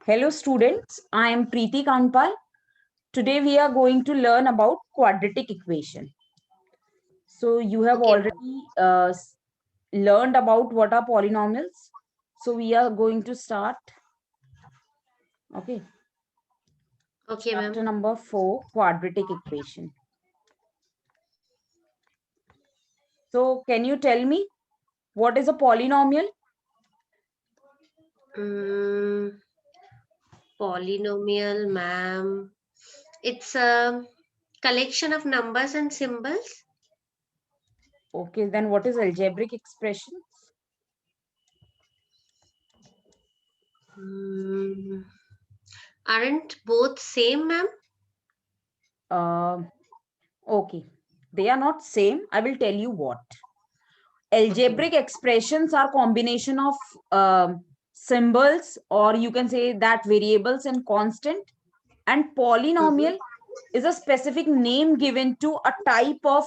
Hello students, I am Preeti Kanpal. Today we are going to learn about quadratic equation. So you have Okay, ma'am. already learned about what are polynomials. So we are going to start. Okay, Okay, chapter ma'am. number 4, quadratic equation. So can you tell me what is a polynomial? Mm, Polynomial, ma'am. It's a collection of numbers and symbols. Okay, then what is algebraic expression? Mm, aren't both same, ma'am? Uh, okay, they are not same. I will tell you what. Okay, ma'am. Algebraic expressions are combination of symbols, or you can say that variables and constant, and Mm-hmm. polynomial is a specific name given to a type of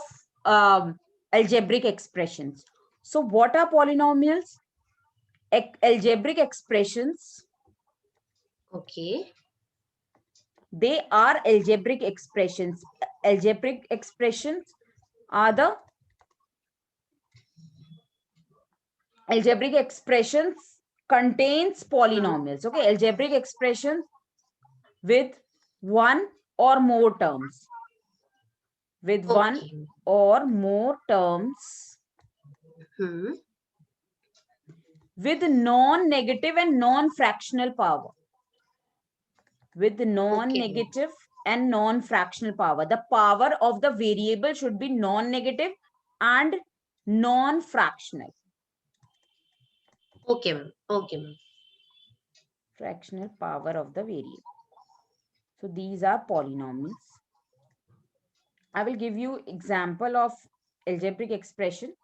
algebraic expressions. So what are polynomials? Algebraic expressions, Okay. they are algebraic expressions. Algebraic expressions are the algebraic expressions contains Hmm. polynomials. Okay, algebraic expressions with one or more terms. With one Okay. or more terms, Hmm. with non-negative and non-fractional power. With Okay, ma'am. non-negative and non-fractional power. The power of the variable should be non-negative and non-fractional. Okay, ma'am. Okay, ma'am. Fractional power of the variable. So these are polynomials. I will give you example of algebraic expression.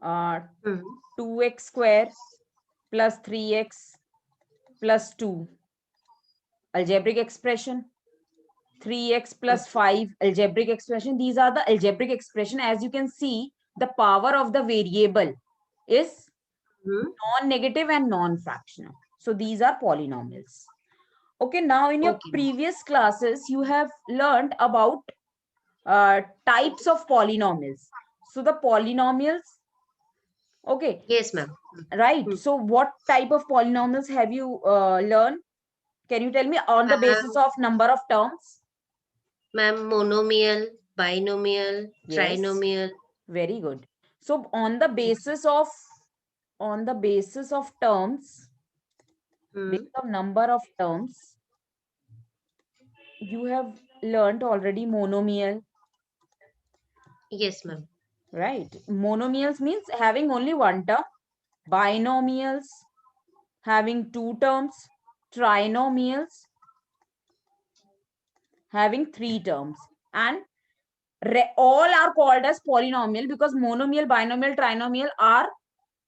Uh, Hmm. 2x square plus 3x plus 2, algebraic expression. 3x plus Okay. 5, algebraic expression. These are the algebraic expression. As you can see, the power of the variable is Hmm. non-negative and non-fractional. So these are polynomials. Okay, now in your Okay, ma'am. previous classes, you have learned about types of polynomials. So the polynomials, okay, Yes, ma'am. right. Hmm. So what type of polynomials have you learned? Can you tell me on the basis Ma'am, of number of terms? ma'am, monomial, binomial, Yes, trinomial. very good. So Okay. on the basis of terms, Hmm. basis of number of terms, you have learned already monomial, Yes, ma'am. right? Monomials means having only one term. Binomials having two terms. Trinomials having three terms. And all are called as polynomial because monomial, binomial, trinomial are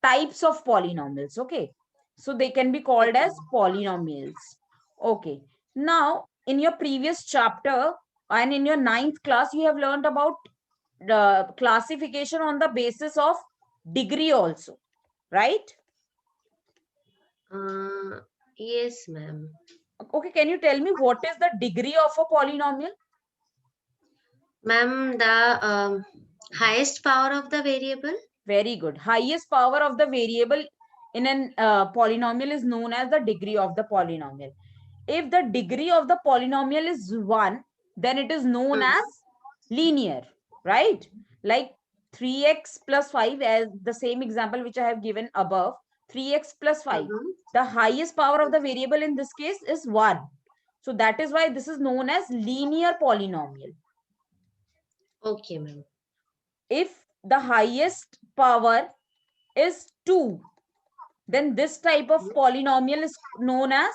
types of polynomials. Okay, so they can be called Okay, as ma'am. polynomials. Okay, now in your previous chapter and in your ninth class, you have learned about the classification on the basis of degree also, right? Uh, yes, ma'am. Okay, can you tell me what is the degree of a polynomial? Ma'am, the highest power of the variable? Very good. Highest power of the variable in an polynomial is known as the degree of the polynomial. If the degree of the polynomial is 1, then it is known as Mm-hmm. linear, right? Like 3x plus 5, as the same example which I have given above, 3x plus 5. Mm-hmm. The highest power of the variable in this case is 1. So that is why this is known as linear polynomial. Okay, ma'am. If the highest power is 2, then this type of polynomial is known as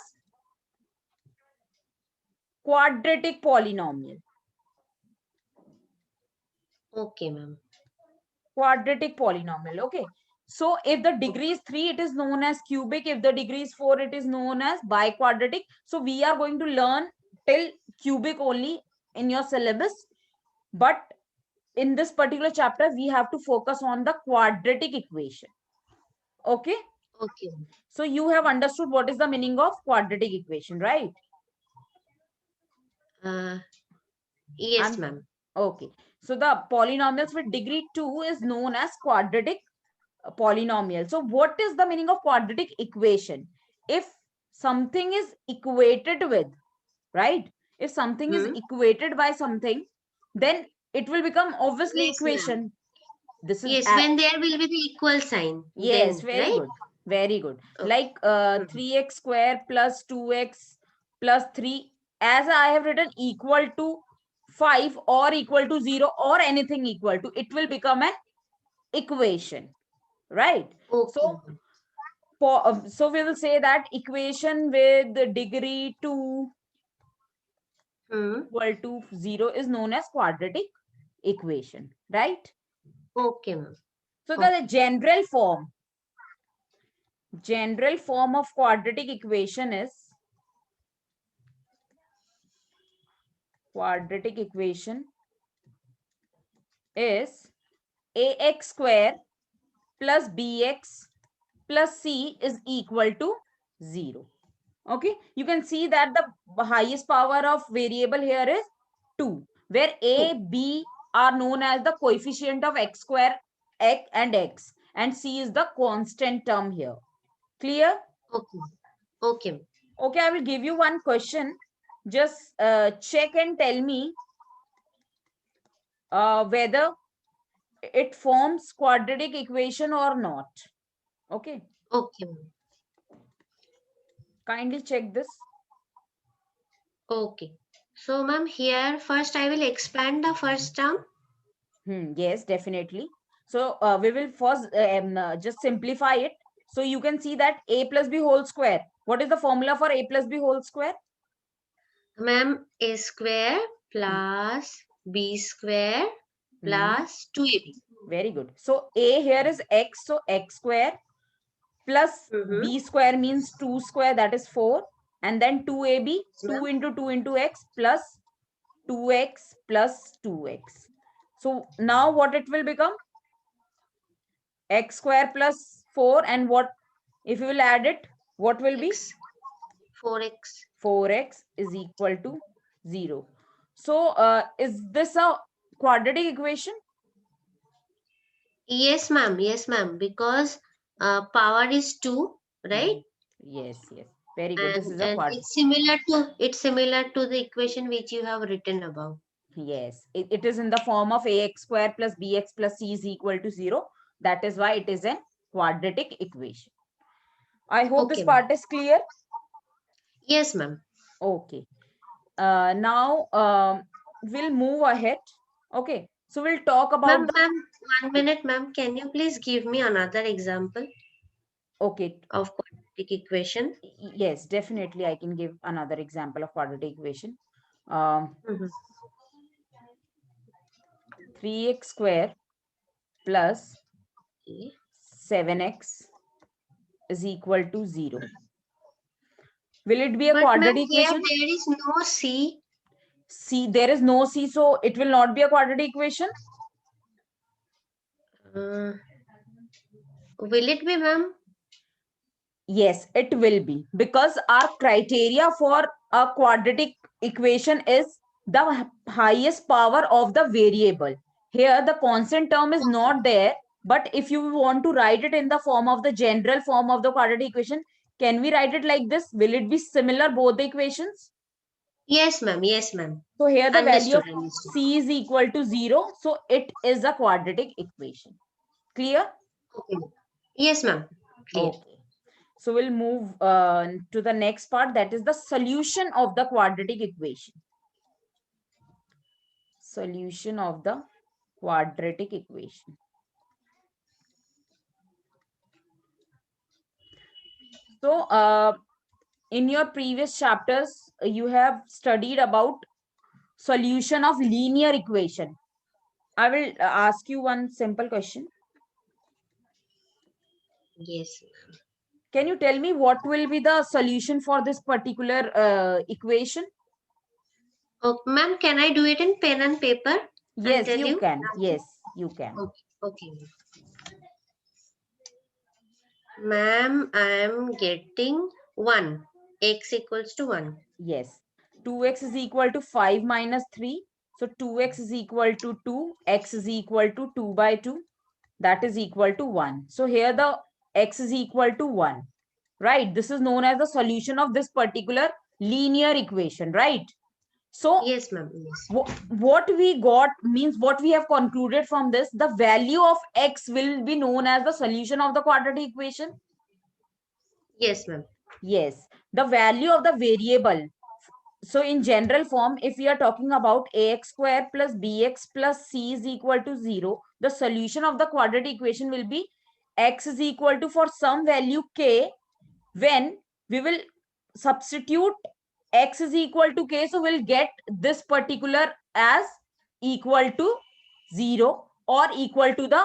quadratic polynomial. Okay, ma'am. Quadratic polynomial. Okay. So if the degree is 3, it is known as cubic. If the degree is 4, it is known as biquadratic. So we are going to learn till cubic only in your syllabus. But in this particular chapter, we have to focus on the quadratic equation. Okay. Okay. So you have understood what is the meaning of quadratic equation, right? Uh, yes, And ma'am. okay. So the polynomials with degree 2 is known as quadratic polynomial. So what is the meaning of quadratic equation? If something is equated with, right? If something is Hmm. equated by something, then it will become obviously Yes, ma'am. equation. This is Yes, when there will be the equal sign, yes, then, very right? good. Very good. Okay. Like Mhm. 3x square plus 2x plus 3, as I have written, equal to 5 or equal to 0 or anything equal to, it will become an equation, right? Okay, So ma'am. so we will say that equation with the degree 2 Hmm. equal to 0 is known as quadratic equation, right? Okay, ma'am. So the Okay. general form of quadratic equation is quadratic equation is ax square plus bx plus c is equal to 0. Okay, you can see that the highest power of variable here is 2, where a, 2. b are known as the coefficient of x square, x, and c is the constant term here. Clear? Okay. Okay. Okay, I will give you one question. Just check and tell me whether it forms quadratic equation or not. Okay, Okay, ma'am. kindly check this. Okay. So, ma'am, here first I will expand the first term. Yes, definitely. So we will first just simplify it. So you can see that a plus b whole square. What is the formula for a plus b whole square? Ma'am, a square Hmm. plus b square Hmm. plus 2ab. Very good. So a here is x, so x square plus Mm-hmm. b square means 2 square, that is 4. And then 2ab, Yes, 2 ma'am. into 2 into x plus 2x plus 2x. So now what it will become? X square plus 4, and what if you will add it, what will be? X, 4x. 4x is equal to 0. So is this a quadratic equation? Yes, ma'am. Yes, ma'am. Because power is 2, right? Hmm. Yes, yes. Very good. This And is a quad. it's similar to the equation which you have written above. Yes, it is in the form of ax square plus bx plus c is equal to 0. That is why it is a quadratic equation. I hope this Okay, ma'am. part is clear. Yes, ma'am. Okay. Now we'll move ahead. Okay. So we'll talk about Ma'am, the. ma'am, 1 minute, ma'am. Can you please give me another example Okay. of quadratic equation? Yes, definitely. I can give another example of quadratic equation. Um, Mm-hmm. 3x square plus Okay. 7x is equal to 0. Will it be a But ma'am, quadratic here equation? there is no C. C, there is no C, so it will not be a quadratic equation. Uh, will it be, ma'am? Yes, it will be, because our criteria for a quadratic equation is the highest power of the variable. Here, the constant term is Okay. not there, but if you want to write it in the form of the general form of the quadratic equation, can we write it like this? Will it be similar, both the equations? Yes, ma'am. Yes, ma'am. So here the value Understood. of Understood. C is equal to 0. So it is a quadratic equation. Clear? Okay. Yes, ma'am. Clear. Okay. So we'll move to the next part, that is the solution of the quadratic equation. Solution of the quadratic equation. So in your previous chapters, you have studied about solution of linear equation. I will ask you one simple question. Yes. Can you tell me what will be the solution for this particular equation? Oh, ma'am, can I do it in pen and paper and Yes, tell you you? can. Yes, you can. Okay. Okay. Ma'am, I am getting 1. X equals to 1. Yes. 2x is equal to 5 minus 3. So 2x is equal to 2. X is equal to 2 by 2. That is equal to 1. So here the x is equal to 1. Right? This is known as the solution of this particular linear equation. Right? So Yes, ma'am. Yes. what we got means what we have concluded from this, the value of x will be known as the solution of the quadratic equation. Yes, ma'am. Yes, the value of the variable. So in general form, if we are talking about ax square plus bx plus c is equal to 0, the solution of the quadratic equation will be x is equal to, for some value k, when we will substitute x is equal to k, so we'll get this particular as equal to 0 or equal to the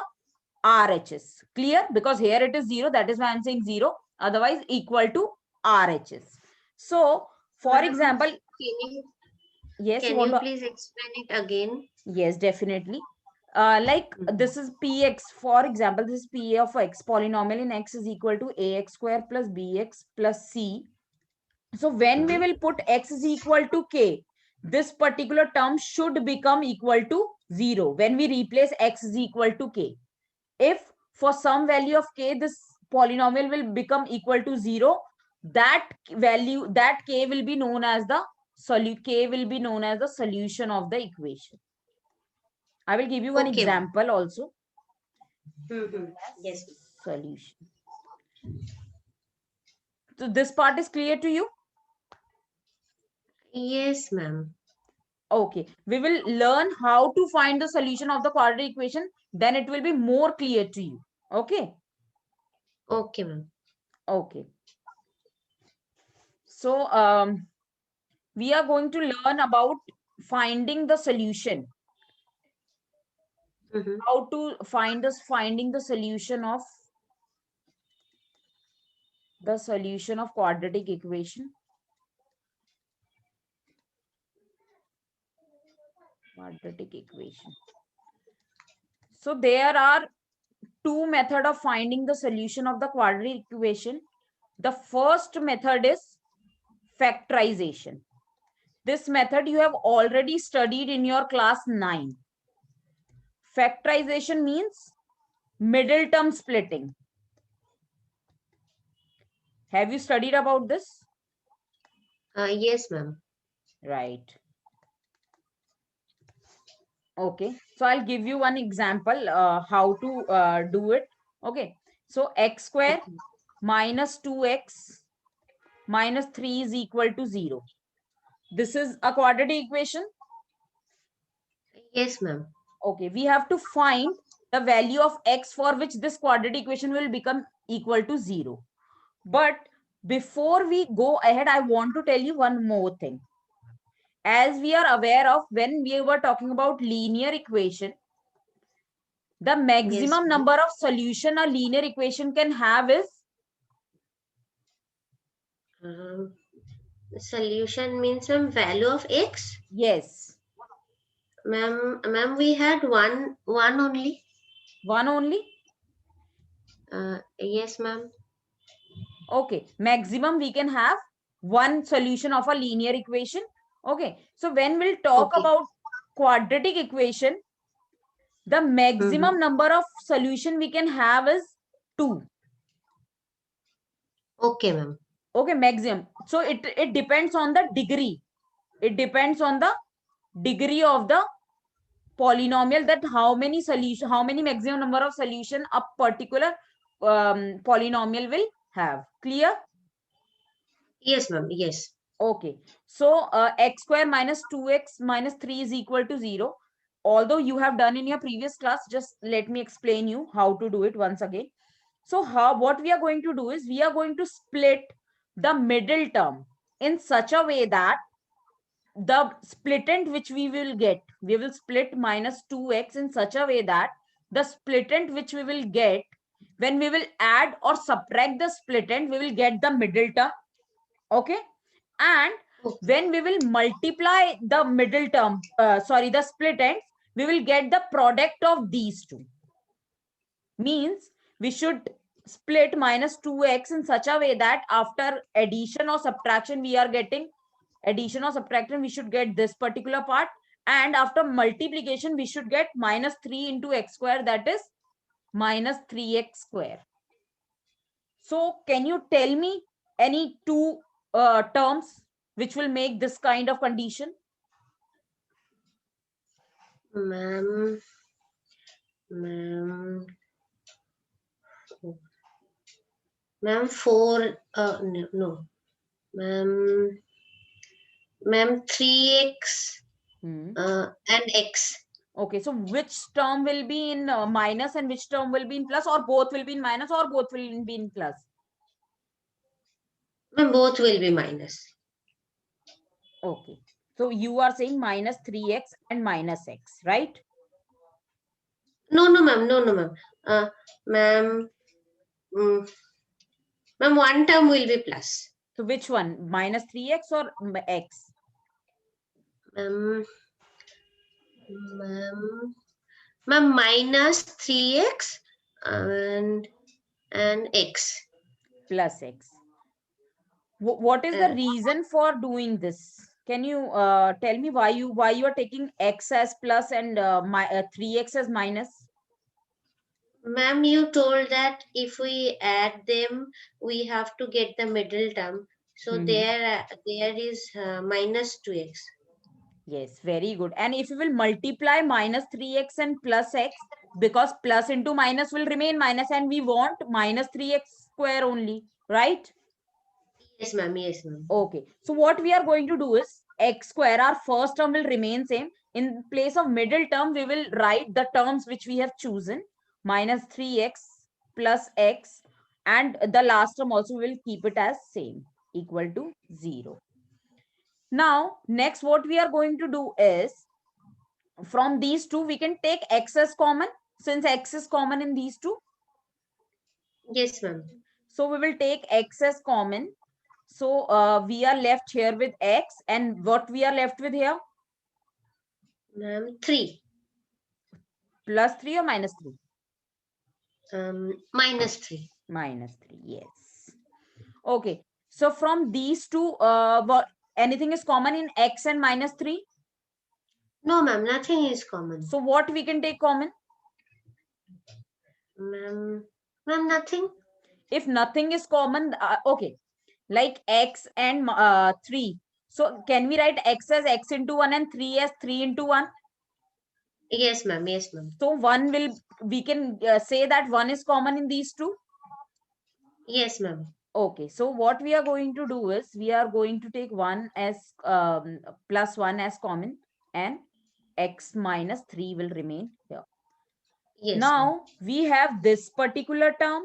RHS. Clear? Because here it is 0, that is why I'm saying 0. Otherwise, equal to RHS. So, for Ma'am, example, you yes, you can want you to? please explain it again? Yes, definitely. Like Mhm. this is px. For example, this is p of x, polynomial in x is equal to ax square plus bx plus c. So when we Mhm. will put x is equal to k, this particular term should become equal to 0 when we replace x is equal to k. If for some value of k, this polynomial will become equal to 0, that value, that k will be known as the solution of the equation. I will give you one Okay, ma'am. example also. Yes. Solution. So this part is clear to you? Yes, ma'am. Okay. We will learn how to find the solution of the quadratic equation. Then it will be more clear to you. Okay. Okay, ma'am. Okay. So we are going to learn about finding the solution. Mhm. How to finding the solution of quadratic equation. Quadratic equation. So there are two methods of finding the solution of the quadratic equation. The first method is factorization. This method you have already studied in your class 9. Factorization means middle term splitting. Have you studied about this? Yes, ma'am. Right. Okay. So I'll give you one example how to do it. Okay. So x square Okay. minus 2x minus 3 is equal to 0. This is a quadratic equation. Yes, ma'am. Okay. We have to find the value of x for which this quadratic equation will become equal to 0. But before we go ahead, I want to tell you one more thing. As we are aware of, when we were talking about linear equation, the Yes, maximum ma'am. number of solution a linear equation can have is? Um, Solution means some value of x. Yes, Ma'am, we had one only. one only. Yes, ma'am. Okay, maximum we can have one solution of a linear equation. Okay, so when we'll talk Okay. about quadratic equation, the Mm-hmm. maximum number of solution we can have is 2. Okay, ma'am. Okay, maximum. So it depends on the degree. It depends on the degree of the polynomial, that how many maximum number of solution a particular polynomial will have. Clear? Yes, ma'am. Yes. Okay. So x square minus 2x minus 3 is equal to 0. Although you have done in your previous class, just let me explain you how to do it once again. So what we are going to do is we are going to split the middle term in such a way that the splittant which we will split minus 2x in such a way that the splittant which we will get, when we will add or subtract the splittant, we will get the middle term. Okay. And Okay. when we will multiply the middle term, the splittants, we will get the product of these two. Means we should split minus 2x in such a way that after addition or subtraction, we are getting addition or subtraction, we should get this particular part. And after multiplication, we should get minus 3 into x square, that is minus 3x square. So can you tell me any two terms which will make this kind of condition? Ma'am, four, no, ma'am, 3x Hmm. and x. Okay, so which term will be in minus and which term will be in plus, or both will be in minus or both will be in plus? Ma'am, both will be minus. Okay, so you are saying minus 3x and minus x, right? No, ma'am, no, ma'am. Ma'am, ma'am, one term will be plus. So which one, minus 3x or x? Ma'am, minus 3x and x. Plus x. What is the reason for doing this? Can you tell me why you are taking x as plus and 3x as minus? Ma'am, you told that if we add them, we have to get the middle term. So there is minus 2x. Yes, very good. And if you will multiply minus 3x and plus x, because plus into minus will remain minus and we want minus 3x square only, right? Yes, ma'am. Yes, ma'am. Okay. So what we are going to do is x square, our first term will remain same. In place of middle term, we will write the terms which we have chosen, minus 3x plus x, and the last term also will keep it as same, equal to 0. Now, next what we are going to do is, from these two, we can take x as common, since x is common in these two. Yes, ma'am. So we will take x as common. So we are left here with x, and what we are left with here? Ma'am, 3. Plus 3 or minus 3? Minus 3. Minus 3, yes. Okay. So from these two, anything is common in x and minus 3? No, ma'am, nothing is common. So what we can take common? Ma'am, nothing. If nothing is common, okay, like x and 3. So can we write x as x into 1 and 3 as 3 into 1? Yes, ma'am. Yes, ma'am. So we can say that 1 is common in these two. Yes, ma'am. Okay, so what we are going to do is, we are going to take 1 as plus 1 as common, and x minus 3 will remain here. Yes, ma'am. Now we have this particular term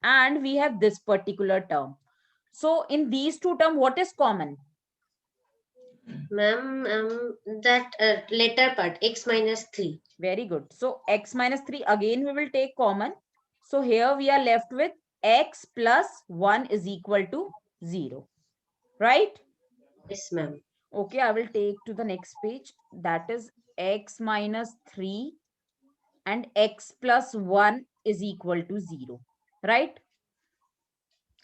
and we have this particular term. So in these two terms, what is common? Ma'am, that later part, x minus 3. Very good. So x minus 3 again we will take common. So here we are left with x plus 1 is equal to 0. Right? Yes, ma'am. Okay, I will take to the next page. That is x minus 3 and x plus 1 is equal to 0. Right?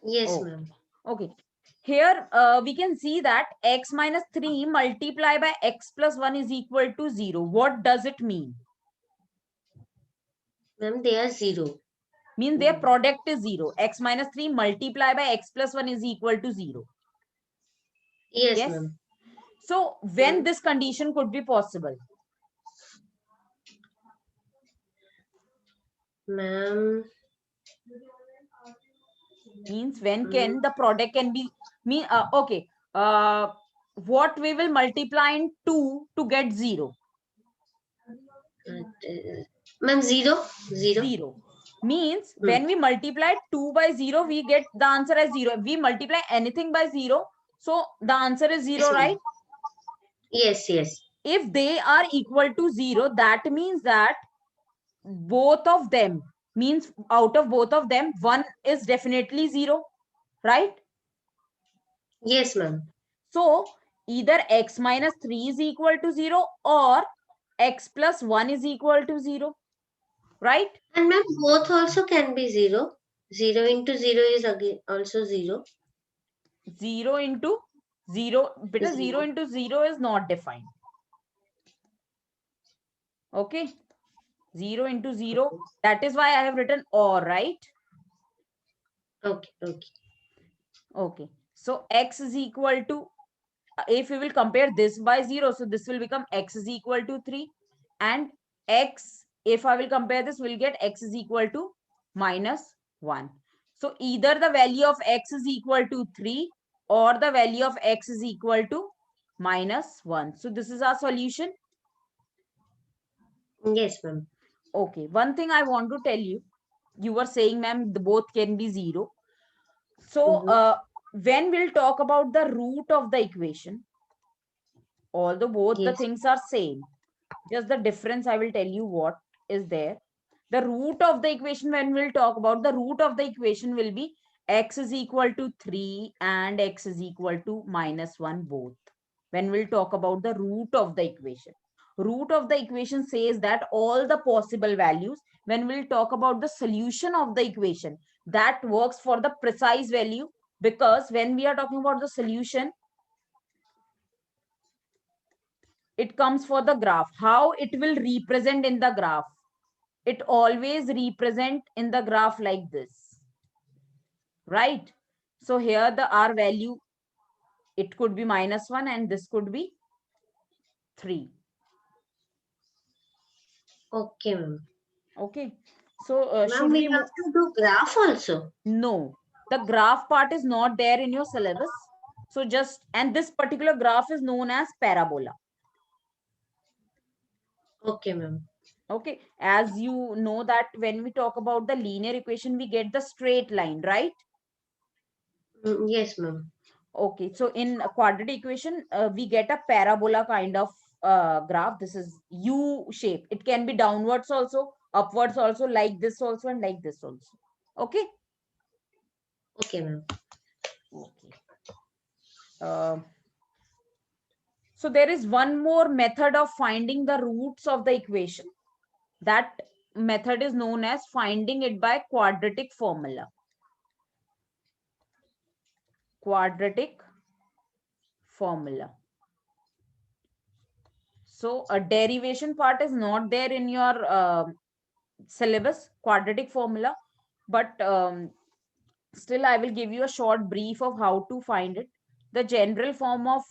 Yes, Okay. ma'am. Okay. Here we can see that x minus 3 multiplied by x plus 1 is equal to 0. What does it mean? Ma'am, they are 0. Means their product is 0. X minus 3 multiplied by x plus 1 is equal to 0. Yes, Yes. ma'am. So when this condition could be possible? Ma'am. Means when can the product can be okay. What we will multiply in 2 to get 0? Ma'am, 0. 0. Means when we multiply 2 by 0, we get the answer as 0. If we multiply anything by 0, so the answer is 0, Yes, right? Yes, yes. If they are equal to 0, that means that both of them, means out of both of them, one is definitely 0, right? Yes, ma'am. So either x minus 3 is equal to 0 or x plus 1 is equal to 0, right? And ma'am, both also can be 0. 0 into 0 is again also 0. 0 into 0, because 0 0. into 0 is not defined. Okay, 0 into 0, Okay. that is why I have written or, right? Okay. Okay. Okay, so x is equal to, if we will compare this by 0, so this will become x is equal to 3, and x, if I will compare this, we'll get x is equal to minus 1. So either the value of x is equal to 3 or the value of x is equal to minus 1. So this is our solution. Yes, ma'am. Okay, one thing I want to tell you, you were saying, ma'am, the both can be 0. So Mm-hmm. when we'll talk about the root of the equation, although both the Yes. things are same, just the difference I will tell you what is there. The root of the equation, when we'll talk about the root of the equation, will be x is equal to 3 and x is equal to minus 1 both. When we'll talk about the root of the equation, root of the equation says that all the possible values. When we'll talk about the solution of the equation, that works for the precise value, because when we are talking about the solution, it comes for the graph, how it will represent in the graph. It always represent in the graph like this, right? So here the r value, it could be minus 1 and this could be 3. Okay, ma'am. Okay, so Ma'am, should we we have move? to do graph also. No, the graph part is not there in your syllabus. So just, and this particular graph is known as parabola. Okay, ma'am. Okay, as you know that when we talk about the linear equation, we get the straight line, right? Yes, ma'am. Okay, so in a quadratic equation, we get a parabola kind of graph. This is U shape. It can be downwards also, upwards also, like this also, and like this also. Okay. Okay, ma'am. Okay. Uh, so there is one more method of finding the roots of the equation. That method is known as finding it by quadratic formula. Quadratic formula. So a derivation part is not there in your syllabus, quadratic formula, but still I will give you a short brief of how to find it. The general form of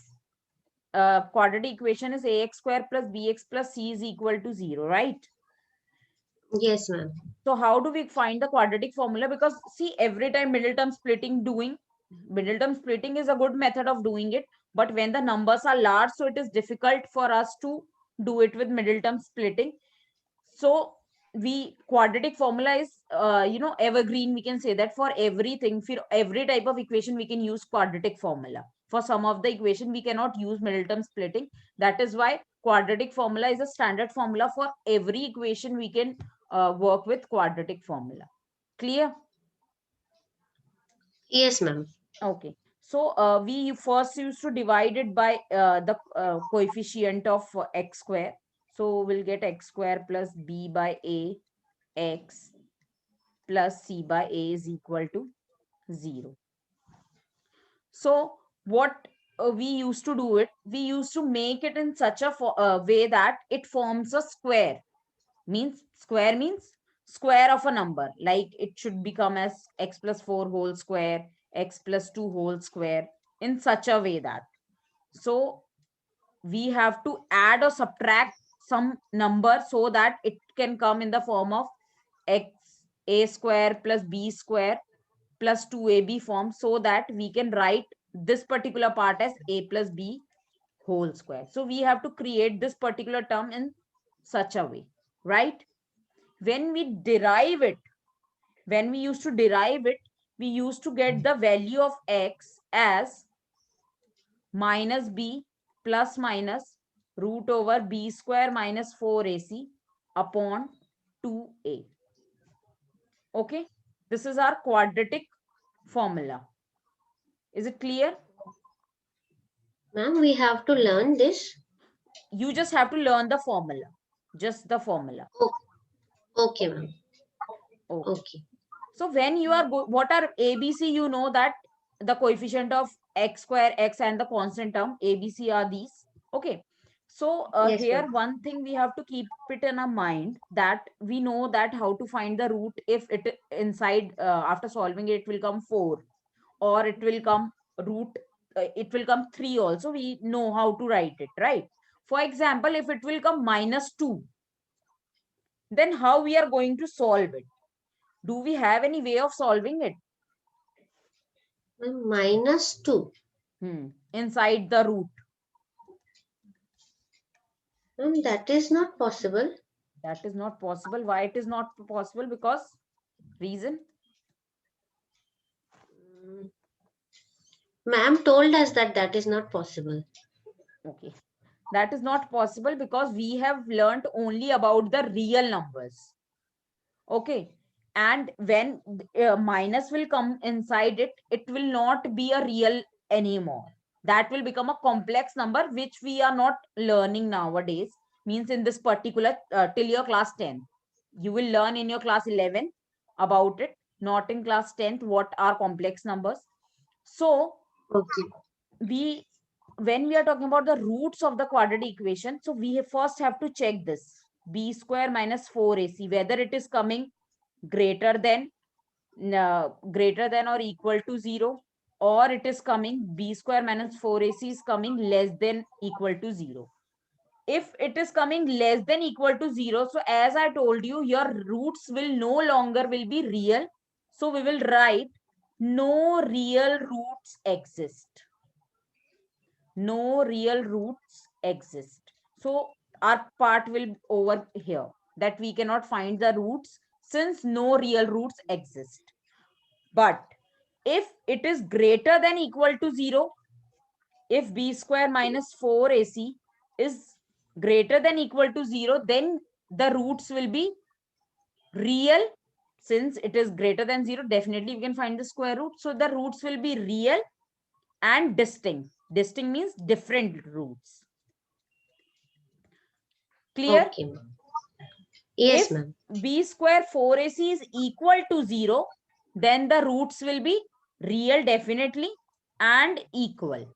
quadratic equation is ax square plus bx plus c is equal to 0, right? Yes, ma'am. So how do we find the quadratic formula? Because see, every time middle term splitting is a good method of doing it, but when the numbers are large, so it is difficult for us to do it with middle term splitting. So we, quadratic formula is evergreen, we can say that for everything, for every type of equation we can use quadratic formula. For some of the equation we cannot use middle term splitting. That is why quadratic formula is a standard formula. For every equation we can work with quadratic formula. Clear? Yes, ma'am. Okay, so we first used to divide it by the coefficient of x square. So we'll get x square plus b by a x plus c by a is equal to 0. So what we used to do it, we used to make it in such a way that it forms a square. Means square of a number, like it should become as x plus 4 whole square, x plus 2 whole square, in such a way that, so we have to add or subtract some number so that it can come in the form of x a square plus b square plus 2ab form, so that we can write this particular part as a plus b whole square. So we have to create this particular term in such a way, right? When we derive it, when we used to derive it, we used to get the value of x as minus b plus minus root over b square minus 4ac upon 2a. Okay, this is our quadratic formula. Is it clear? Ma'am, we have to learn this. You just have to learn the formula, just the formula. Oh, okay, ma'am. Okay, Okay. So when you are what are ABC, you know that the coefficient of x square, x, and the constant term ABC are these. Okay. So Yes, here ma'am. one thing we have to keep it in our mind, that we know that how to find the root if it inside after solving it will come 4, or it will come root, it will come 3 also. We know how to write it, right? For example, if it will come -2, then how we are going to solve it? Do we have any way of solving it? Ma'am, -2. Inside the root. Ma'am, that is not possible. That is not possible. Why it is not possible? Because reason. Mm, Ma'am told us that that is not possible. Okay. That is not possible because we have learned only about the real numbers. Okay. And when minus will come inside it, it will not be a real anymore. That will become a complex number, which we are not learning nowadays. Means in this particular till your class 10. You will learn in your class 11 about it, not in class 10th what are complex numbers. So Okay. we when we are talking about the roots of the quadratic equation, so we first have to check this b square minus 4ac, whether it is coming greater than or equal to 0, or it is coming b square minus 4ac is coming less than equal to 0. If it is coming less than equal to 0, so as I told you, your roots will no longer will be real. So we will write no real roots exist. No real roots exist. So our part will over here, that we cannot find the roots since no real roots exist. But if it is greater than equal to 0, if b square minus 4ac is greater than equal to 0, then the roots will be real. Since it is greater than 0, definitely we can find the square root. So the roots will be real and distinct. Distinct means different roots. Clear? Okay, ma'am. Yes, If ma'am. b square 4ac is equal to 0, then the roots will be real definitely and equal.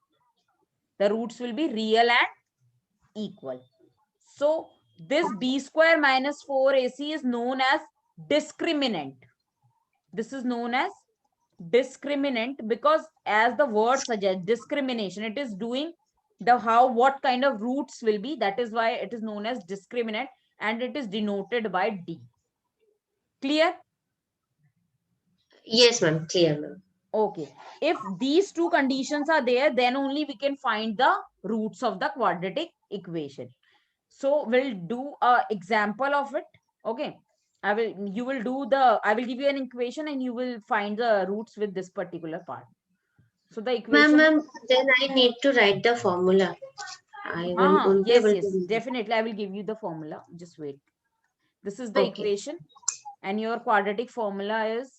The roots will be real and equal. So this b square minus 4ac is known as discriminant. This is known as discriminant because as the word suggests, discrimination, it is doing the how what kind of roots will be. That is why it is known as discriminant, and it is denoted by d. Clear? Yes, ma'am. Clear, ma'am. Okay. If these two conditions are there, then only we can find the roots of the quadratic equation. So we'll do a example of it. Okay. I will give you an equation and you will find the roots with this particular part. So the Ma'am, equation is, ma'am, then I need to write the formula. I won't be yes, able yes, to. definitely. I will give you the formula. Just wait. This is the Okay. equation, and your quadratic formula is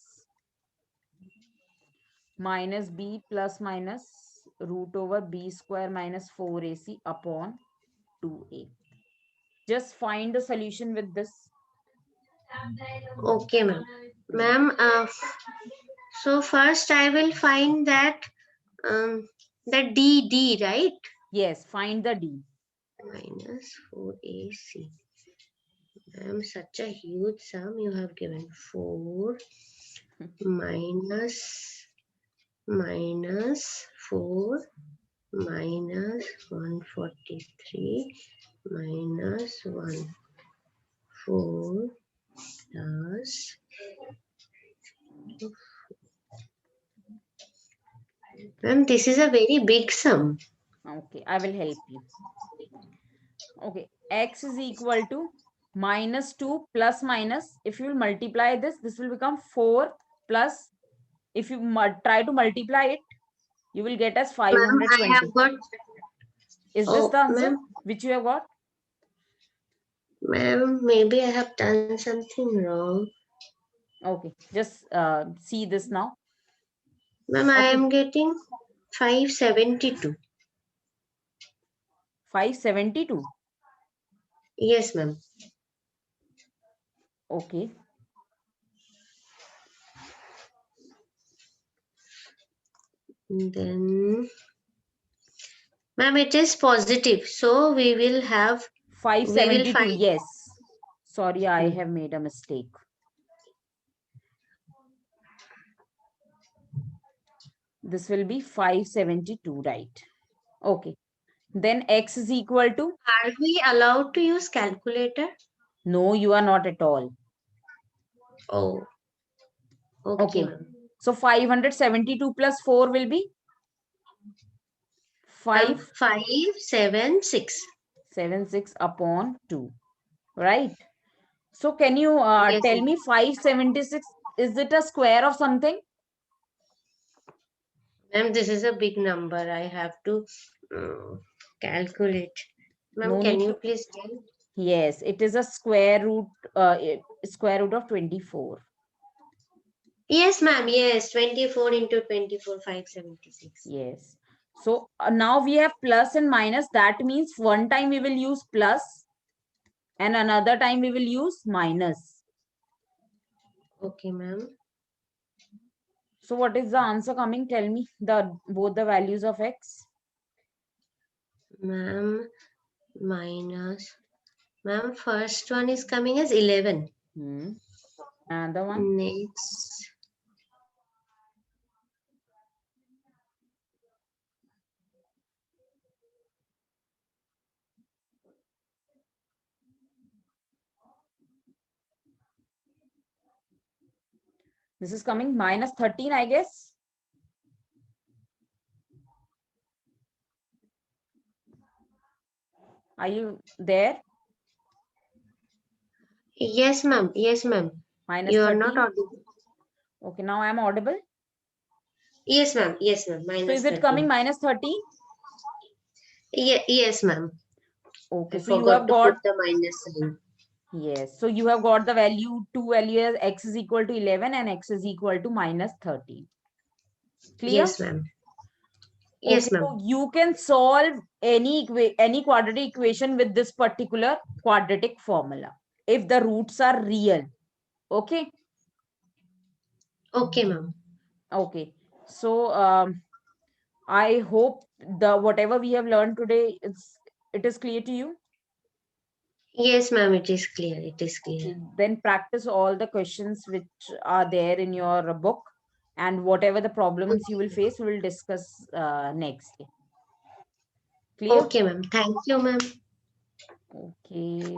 minus b plus minus root over b square minus 4ac upon 2a. Just find the solution with this. Okay, ma'am. Hmm. Ma'am, so first I will find that the D, right? Yes, find the d. Minus 4AC. Ma'am, such a huge sum you have given. 4 minus minus 4 minus 143 minus 1 4 plus. Ma'am, this is a very big sum. Okay, I will help you. Okay, x is equal to minus 2 plus minus. If you will multiply this, this will become 4 plus. If you try to multiply it, you will get as Ma'am, I 520. have got. Is this the Oh, answer ma'am, which you have got? ma'am, maybe I have done something wrong. Okay, just see this now. Ma'am, I Okay, am getting 572. 572. Yes, ma'am. Okay, Then, ma'am, it is positive. So we will 572. find. Yes. Sorry, I Hmm. have made a mistake. This will be 572, right? Okay. Then x is equal to? Are we allowed to use calculator? No, you are not at all. Oh, okay, Okay. ma'am. So 572 plus 4 will be 576 576. upon 2, right? So can you Yes, tell ma'am. me 576, is it a square of something? Ma'am, this is a big number. I have to calculate. Ma'am, No can need you to. please tell? Yes, it is a square root of 24. Yes, ma'am. Yes, 24 into 24, 576. Yes. So now we have plus and minus. That means one time we will use plus and another time we will use minus. Okay, ma'am. So what is the answer coming? Tell me both the values of x. Ma'am, minus. Ma'am, first one is coming as 11. Another one. Next, This is coming minus 13, I guess. Are you there? yes, ma'am. Yes, ma'am. Minus You are not 13. audible. Okay, now I'm audible. Yes, ma'am. Yes, ma'am. So Minus is it coming 13. minus 13? Yes, ma'am. Okay, I so you forgot have to put got, the minus sign. yes, so you have got the value, two values, x is equal to 11 and x is equal to minus 13. Clear? Yes, ma'am. Okay, Yes, so ma'am. you can solve any quadratic equation with this particular quadratic formula if the roots are real. Okay. Okay, ma'am. Okay. So I hope the whatever we have learned today, it is clear to you. Yes, ma'am. It is clear. It is clear. Okay, then practice all the questions which are there in your book, and whatever the problems you will face, we will discuss next. Clear? Okay, ma'am. Thank you, ma'am. Okay.